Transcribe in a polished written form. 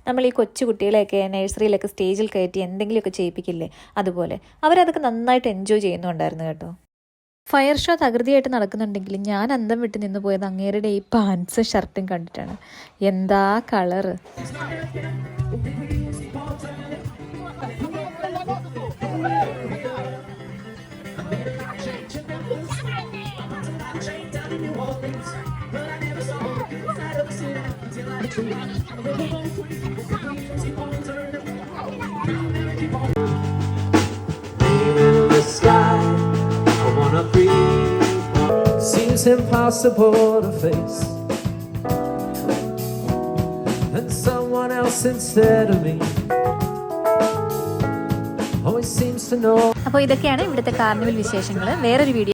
നമ്മൾ ഈ കൊച്ചു കുട്ടികളെയൊക്കെ നഴ്സറിയിലൊക്കെ സ്റ്റേജിൽ കയറ്റി എന്തെങ്കിലുമൊക്കെ ചെയ്യിപ്പിക്കില്ലേ, അതുപോലെ അവരതൊക്കെ നന്നായിട്ട് എൻജോയ് ചെയ്യുന്നുണ്ടായിരുന്നു കേട്ടോ. ഫയർ ഷോ തകൃതിയായിട്ട് നടക്കുന്നുണ്ടെങ്കിൽ ഞാൻ അന്തം വിട്ട് നിന്ന് പോയത് അങ്ങേരുടെ ഈ പാൻസും ഷർട്ടും കണ്ടിട്ടാണ്. എന്താ colour! Seems impossible to face, and someone else instead of me always seems to know. അപ്പോൾ ഇതൊക്കെയാണ് ഇവിടുത്തെ കാർണിവൽ വിശേഷങ്ങൾ. വേറൊരു വീഡിയോ